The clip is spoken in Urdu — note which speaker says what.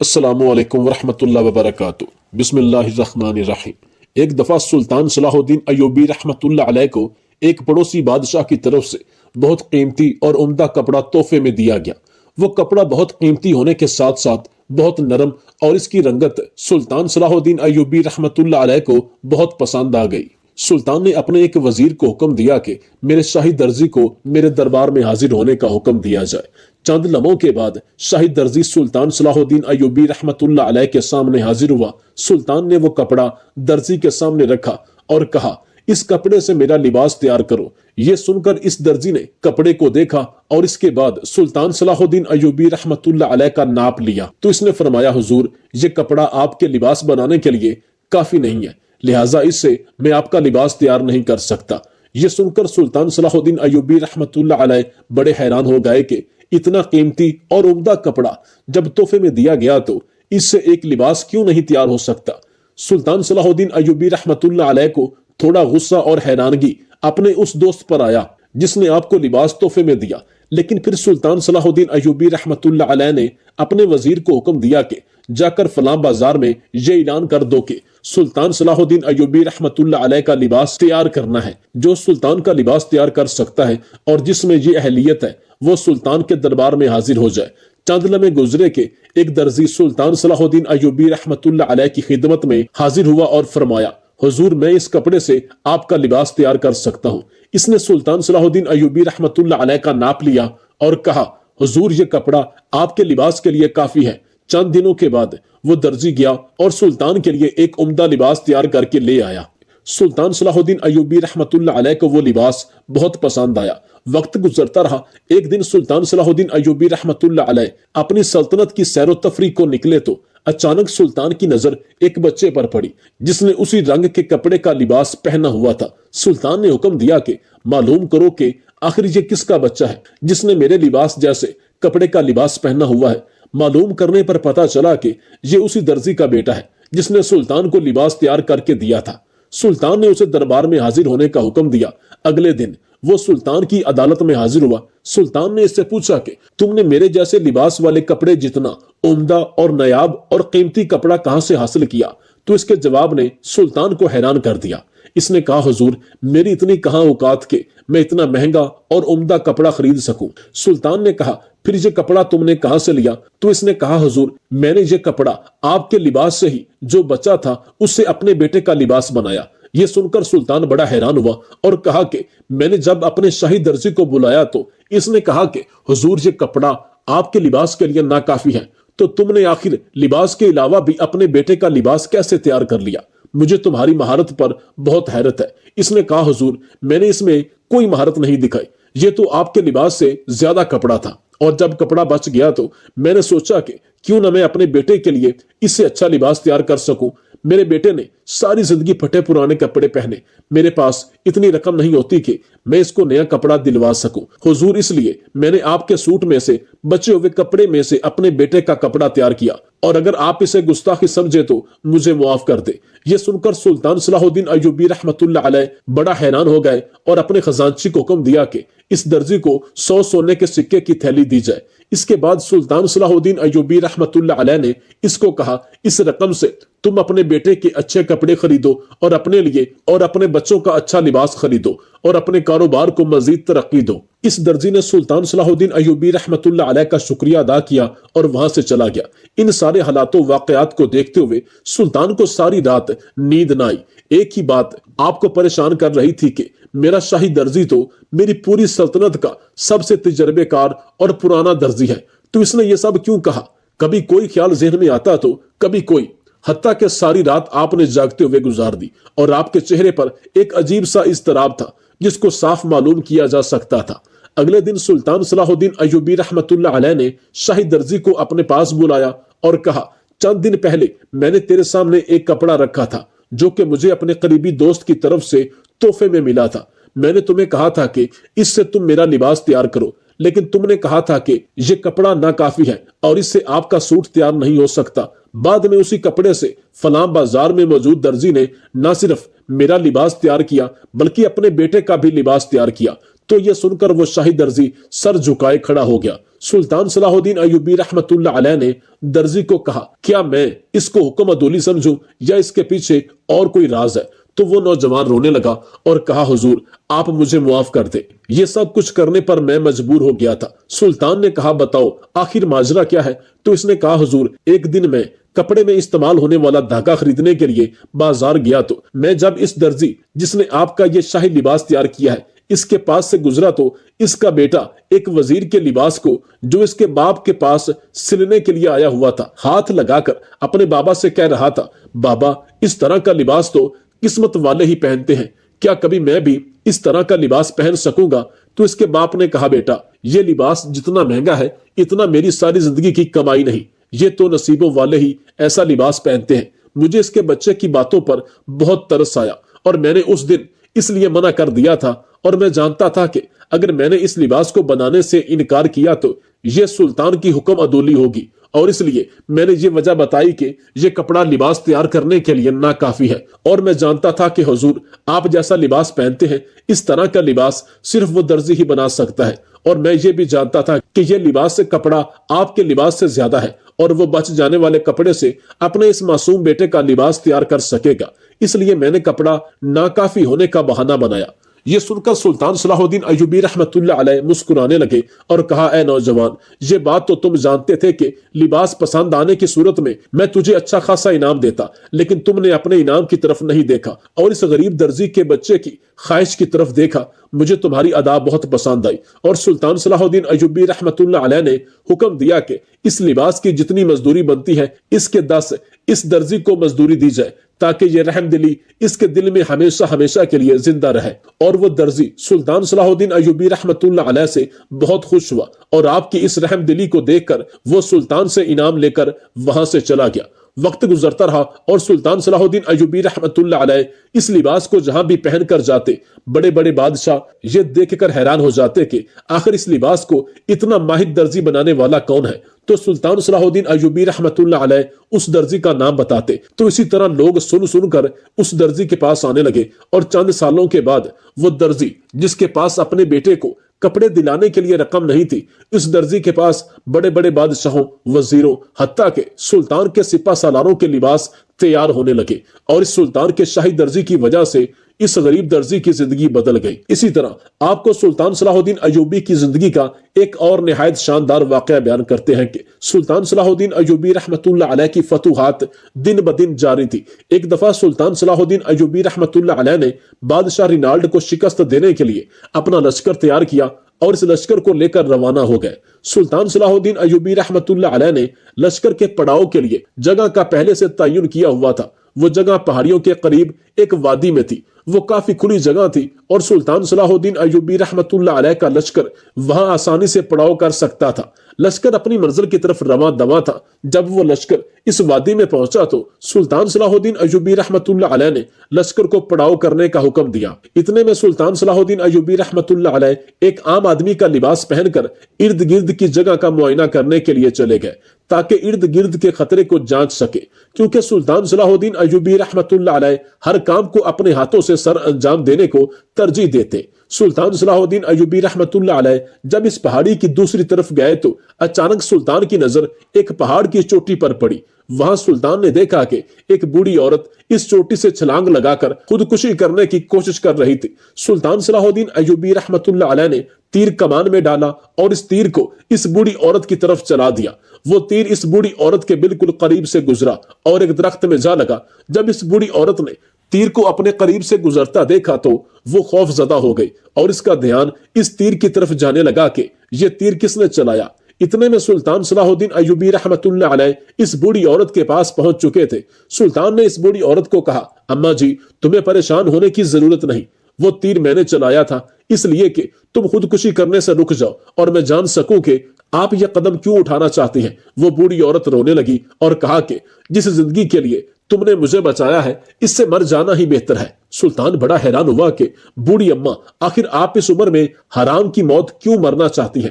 Speaker 1: السلام علیکم ورحمۃ اللہ وبرکاتہ۔ بسم اللہ الرحمن الرحیم۔ ایک دفعہ سلطان صلاح الدین ایوبی رحمۃ اللہ علیہ کو ایک پڑوسی بادشاہ کی طرف سے بہت قیمتی اور عمدہ کپڑا تحفے میں دیا گیا۔ وہ کپڑا بہت قیمتی ہونے کے ساتھ ساتھ بہت نرم اور اس کی رنگت سلطان صلاح الدین ایوبی رحمۃ اللہ علیہ کو بہت پسند آ گئی۔ سلطان نے اپنے ایک وزیر کو حکم دیا کہ میرے شاہی درزی کو میرے دربار میں حاضر ہونے کا حکم دیا جائے۔ چند لمحوں کے بعد شاہی درزی سلطان صلاح الدین ایوبی رحمۃ اللہ علیہ کے سامنے حاضر ہوا۔ سلطان نے وہ کپڑا درزی کے سامنے رکھا اور کہا، اس کپڑے سے میرا لباس تیار کرو۔ یہ سن کر اس درزی نے کپڑے کو دیکھا اور اس کے بعد سلطان صلاح الدین ایوبی رحمۃ اللہ علیہ کا ناپ لیا تو اس نے فرمایا، حضور یہ کپڑا آپ کے لباس بنانے کے لیے کافی نہیں ہے، لہٰذا اس سے میں آپ کا لباس تیار نہیں کر سکتا۔ یہ سن کر سلطان صلاح الدین ایوبی رحمۃ اللہ علیہ بڑے حیران ہو گئے کہ اتنا قیمتی اور عمدہ کپڑا جب تحفے میں دیا گیا تو اس سے ایک لباس کیوں نہیں تیار ہو سکتا۔ سلطان صلاح الدین ایوبی رحمۃ اللہ علیہ کو تھوڑا غصہ اور حیرانگی اپنے اس دوست پر آیا جس نے آپ کو لباس تحفے میں دیا، لیکن پھر سلطان صلاح الدین ایوبی رحمۃ اللہ علیہ نے اپنے وزیر کو حکم دیا کہ جا کر فلاں بازار میں یہ اعلان کر دو کہ سلطان صلاح الدین ایوبی رحمۃ اللہ علیہ کا لباس تیار کرنا ہے۔ جو سلطان کا لباس تیار کر سکتا ہے اور جس میں یہ اہلیت ہے وہ سلطان کے دربار میں حاضر ہو جائے۔ چند لمحے گزرے کہ ایک درزی سلطان صلاح الدین ایوبی رحمۃ اللہ علیہ کی خدمت میں حاضر ہوا اور فرمایا، حضور میں اس کپڑے سے آپ کا لباس تیار کر سکتا ہوں۔ اس نے سلطان صلاح الدین ایوبی رحمۃ اللہ علیہ کا ناپ لیا اور کہا، حضور یہ کپڑا آپ کے لباس کے لیے کافی ہے۔ چند دنوں کے بعد وہ درزی گیا اور سلطان کے لیے ایک عمدہ لباس تیار کر کے لے آیا۔ سلطان صلاح الدین ایوبی رحمۃ اللہ علیہ کو وہ لباس بہت پسند آیا۔ وقت گزرتا رہا، ایک دن سلطان صلاح الدین ایوبی رحمۃ اللہ علیہ اپنی سلطنت کی سیر و تفریح کو نکلے تو اچانک سلطان کی نظر ایک بچے پر پڑی جس نے اسی رنگ کے کپڑے کا لباس پہنا ہوا تھا۔ سلطان نے حکم دیا کہ معلوم کرو کہ آخر یہ کس کا بچہ ہے جس نے میرے لباس جیسے کپڑے کا لباس پہنا ہوا ہے۔ معلوم کرنے پر پتا چلا کہ یہ اسی درزی کا بیٹا ہے جس نے سلطان کو لباس تیار کر کے دیا تھا۔ سلطان نے اسے دربار میں حاضر ہونے کا حکم دیا۔ اگلے دن وہ سلطان کی عدالت میں حاضر ہوا۔ سلطان نے اس سے پوچھا کہ تم نے میرے جیسے لباس والے کپڑے جتنا عمدہ اور نایاب اور قیمتی کپڑا کہاں سے حاصل کیا؟ تو اس کے جواب نے سلطان کو حیران کر دیا۔ اس نے کہا، حضور میری اتنی کہاں اوقات کہ میں اتنا مہنگا اور عمدہ کپڑا خرید سکوں۔ سلطان نے کہا، پھر یہ کپڑا تم نے کہاں سے لیا؟ تو اس نے کہا، حضور میں نے یہ کپڑا آپ کے لباس سے ہی جو بچا تھا اس سے اپنے بیٹے کا لباس بنایا۔ یہ سن کر سلطان بڑا حیران ہوا اور کہا کہ میں نے جب اپنے شاہی درزی کو بلایا تو اس نے کہا کہ حضور یہ کپڑا آپ کے لباس کے لیے ناکافی ہے، تو تم نے آخر لباس کے علاوہ بھی اپنے بیٹے کا لباس کیسے تیار کر لیا؟ مجھے تمہاری مہارت پر بہت حیرت ہے۔ اس نے کہا، حضور میں نے اس میں کوئی مہارت نہیں دکھائی، یہ تو آپ کے لباس سے زیادہ کپڑا تھا، اور جب کپڑا بچ گیا تو میں نے سوچا کہ کیوں نہ میں اپنے بیٹے کے لیے اس سے اچھا لباس تیار کر سکوں۔ میرے بیٹے نے ساری زندگی پھٹے پرانے کپڑے پہنے، میرے پاس اتنی رقم نہیں ہوتی کہ میں اس کو نیا کپڑا دلوا سکوں۔ حضور اس لیے میں نے آپ کے سوٹ میں سے بچے ہوئے کپڑے میں سے اپنے بیٹے کا کپڑا تیار کیا، اور اگر آپ اسے گستاخی سمجھے تو مجھے معاف کر دے۔ یہ سن کر سلطان صلاح الدین ایوبی رحمۃ اللہ علیہ بڑا حیران ہو گئے اور اپنے خزانچی کو حکم دیا کہ اس درزی کو 100 سونے کے سکے کی تھیلی دی جائے۔ اس کے بعد سلطان صلاح الدین ایوبی رحمۃ اللہ علیہ نے اس کو کہا، اس رقم سے تم اپنے بیٹے کے اچھے کپڑے خریدو اور اپنے لیے اور اپنے بچوں کا اچھا لباس خریدو اور اپنے کاروبار کو مزید ترقی دو۔ اس درزی نے سلطان صلاح الدین ایوبی رحمۃ اللہ علیہ کا شکریہ ادا کیا اور وہاں سے چلا گیا۔ ان سارے حالات و واقعات کو دیکھتے ہوئے سلطان کو ساری رات نیند نہ آئی۔ ایک ہی بات آپ کو پریشان کر رہی تھی کہ میرا شاہی درزی تو میری پوری سلطنت کا سب سے تجربے کار اور پرانا درزی ہے، تو اس نے یہ سب کیوں کہا؟ کبھی کوئی خیال ذہن میں آتا تو کبھی کوئی، حتیٰ کہ ساری رات آپ نے جاگتے ہوئے گزار دی اور آپ کے چہرے پر ایک عجیب سا اضطراب تھا جس کو صاف معلوم کیا جا سکتا تھا۔ اگلے دن سلطان صلاح الدین ایوبی رحمۃ اللہ علیہ نے شاہی درزی کو اپنے پاس بلایا اور کہا، چند دن پہلے میں نے تیرے سامنے ایک کپڑا رکھا تھا جو کہ مجھے اپنے قریبی دوست کی طرف سے تحفے میں ملا تھا۔ میں نے تمہیں کہا تھا کہ اس سے تم میرا لباس تیار کرو، لیکن تم نے کہا تھا کہ یہ کپڑا ناکافی ہے اور اس سے آپ کا سوٹ تیار نہیں ہو سکتا۔ بعد میں اسی کپڑے سے فلاں بازار میں موجود درزی نے نہ صرف میرا لباس تیار کیا بلکہ اپنے بیٹے کا بھی لباس تیار کیا۔ تو یہ سن کر وہ شاہی درزی سر جھکائے کھڑا ہو گیا۔ سلطان صلاح الدین ایوبی رحمت اللہ علیہ نے درزی کو کہا، کیا میں اس کو حکم عدولی سمجھوں یا اس کے پیچھے اور کوئی راز ہے؟ تو وہ نوجوان رونے لگا اور کہا، حضور آپ مجھے معاف کر دیں، یہ سب کچھ کرنے پر میں مجبور ہو گیا تھا۔ سلطان نے کہا، بتاؤ آخر ماجرا کیا ہے؟ تو اس نے کہا، حضور ایک دن میں کپڑے میں استعمال ہونے والا دھاگا خریدنے کے لیے بازار گیا تو میں جب اس درزی جس نے آپ کا یہ شاہی لباس تیار کیا ہے اس کے پاس سے گزرا تو اس کا بیٹا ایک وزیر کے لباس کو جو اس کے باپ کے پاس سلنے کے لیے آیا ہوا تھا ہاتھ لگا کر اپنے بابا سے کہہ رہا تھا، بابا اس طرح کا لباس تو قسمت والے ہی پہنتے ہیں، کیا کبھی میں بھی اس طرح کا لباس پہن سکوں گا؟ تو اس کے باپ نے کہا، بیٹا یہ لباس جتنا مہنگا ہے اتنا میری ساری زندگی کی کمائی نہیں، یہ تو نصیبوں والے ہی ایسا لباس پہنتے ہیں۔ مجھے اس کے بچے کی باتوں پر بہت ترس آیا اور میں نے اس دن اس لیے منع کر دیا تھا، اور میں جانتا تھا کہ اگر میں نے اس لباس کو بنانے سے انکار کیا تو یہ سلطان کی حکم عدولی ہوگی، اور اس لیے میں نے یہ وجہ بتائی کہ یہ کپڑا لباس تیار کرنے کے لیے ناکافی ہے، اور میں جانتا تھا کہ حضور آپ جیسا لباس پہنتے ہیں اس طرح کا لباس صرف وہ درزی ہی بنا سکتا ہے، اور میں یہ بھی جانتا تھا کہ یہ لباس سے کپڑا آپ کے لباس سے زیادہ ہے اور وہ بچ جانے والے کپڑے سے اپنے اس معصوم بیٹے کا لباس تیار کر سکے گا، اس لیے میں نے کپڑا ناکافی ہونے کا بہانہ بنایا۔ یہ سن کر سلطان صلاح الدین ایوبی رحمت اللہ علیہ مسکرانے لگے اور کہا، اے نوجوان یہ بات تو تم جانتے تھے کہ لباس پسند آنے کی صورت میں تجھے اچھا خاصا انعام دیتا، لیکن تم نے اپنے انعام کی طرف نہیں دیکھا اور اس غریب درزی کے بچے کی خواہش کی طرف دیکھا۔ مجھے تمہاری ادا بہت پسند آئی، اور سلطان صلاح الدین ایوبی رحمت اللہ علیہ نے حکم دیا کہ اس لباس کی جتنی مزدوری بنتی ہے اس کے 10 اس درزی کو مزدوری دی جائے، تاکہ یہ رحم دلی اس کے دل میں ہمیشہ ہمیشہ کے لیے زندہ رہے۔ اور وہ درزی سلطان صلاح الدین ایوبی رحمت اللہ علیہ سے بہت خوش ہوا، اور آپ کی اس رحم دلی کو دیکھ کر وہ سلطان سے انعام لے کر وہاں سے چلا گیا۔ وقت گزرتا رہا اور سلطان صلاح الدین ایوبی رحمت اللہ علیہ اس لباس کو جہاں بھی پہن کر جاتے بڑے بڑے بادشاہ یہ دیکھ کر حیران ہو جاتے کہ آخر اس لباس کو اتنا ماہر درزی بنانے والا کون ہے۔ تو سلطان صلاح الدین ایوبی رحمت اللہ علیہ اس درزی کا نام بتاتے تو اسی طرح لوگ سن کر اس درزی کے پاس آنے لگے، اور چند سالوں کے بعد وہ درزی جس کے پاس اپنے بیٹے کو کپڑے دلانے کے لیے رقم نہیں تھی، اس درزی کے پاس بڑے بڑے بادشاہوں، وزیروں، حتیٰ کہ سلطان کے سپہ سالاروں کے لباس تیار ہونے لگے، اور اس سلطان کے شاہی درزی کی وجہ سے اس غریب درزی کی زندگی بدل گئی۔ اسی طرح آپ کو سلطان صلاح الدین ایوبی کی زندگی کا ایک اور نہایت شاندار واقعہ بیان کرتے ہیں کہ سلطان صلاح الدین ایوبی رحمت اللہ علیہ کی فتوحات دن بدن جاری تھی۔ ایک دفعہ سلطان صلاح الدین ایوبی رحمت اللہ علیہ نے بادشاہ رینالڈ کو شکست دینے کے لیے اپنا لشکر تیار کیا اور اس لشکر کو لے کر روانہ ہو گئے۔ سلطان صلاح الدین ایوبی رحمت اللہ علیہ نے لشکر کے پڑاؤ کے لیے جگہ کا پہلے سے تعین کیا ہوا تھا۔ وہ جگہ پہاڑیوں کے قریب ایک وادی میں تھی، وہ کافی کھلی جگہ تھی، اور سلطان صلاح الدین ایوبی رحمت اللہ علیہ کا لشکر وہاں آسانی سے پڑاؤ کر سکتا تھا۔ لشکر اپنی منزل کی طرف رواں دواں تھا۔ جب وہ لشکر اس وادی میں پہنچا تو سلطان صلاح الدین ایوبی رحمت اللہ علیہ نے لشکر کو پڑاؤ کرنے کا حکم دیا۔ اتنے میں سلطان صلاح الدین ایوبی رحمت اللہ علیہ ایک عام آدمی کا لباس پہن کر ارد گرد کی جگہ کا معائنہ کرنے کے لیے چلے گئے تاکہ ارد گرد کے خطرے کو جانچ سکے، کیونکہ سلطان صلاح الدین ایوبی رحمت اللہ علیہ ہر کام کو اپنے ہاتھوں سے سر انجام دینے کو ترجیح دیتے۔ سلطان صلاح الدین ایوبی رحمت اللہ علیہ جب اس پہاڑی کی دوسری طرف گئے تو اچانک سلطان کی نظر ایک پہاڑ کی چوٹی پر پڑی۔ وہاں سلطان نے دیکھا کہ ایک بوڑھی عورت اس چوٹی سے چھلانگ لگا کر خودکشی کرنے کی کوشش کر رہی تھی۔ سلطان صلاح الدین ایوبی رحمت اللہ علیہ نے تیر کمان میں ڈالا اور اس تیر کو اس بوڑھی عورت کی طرف چلا دیا۔ وہ تیر اس بوڑھی عورت کے بالکل قریب سے گزرا اور ایک درخت میں جا لگا۔ جب اس بوڑھی عورت نے تیر کو اپنے قریب سے گزرتا دیکھا تو وہ خوف زدہ ہو گئی اور اس کا دھیان اس تیر کی طرف جانے لگا کہ یہ تیر کس نے چلایا۔ اتنے میں سلطان صلاح الدین ایوبی رحمت اللہ علیہ اس بوڑھی عورت کے پاس پہنچ چکے تھے۔ سلطان نے اس بوڑھی عورت کو کہا، اماں جی تمہیں پریشان ہونے کی ضرورت نہیں، وہ تیر میں نے چلایا تھا اس لیے کہ تم خودکشی کرنے سے رک جاؤ اور میں جان سکوں کہ آپ یہ قدم کیوں اٹھانا چاہتی ہیں۔ وہ بوڑھی عورت رونے لگی اور کہا کہ جس زندگی کے لیے تم نے مجھے بچایا ہے اس سے مر جانا ہی بہتر ہے۔ سلطان بڑا حیران ہوا کہ بوڑھی اماں آخر آپ اس عمر میں حرام کی موت کیوں مرنا چاہتی ہیں؟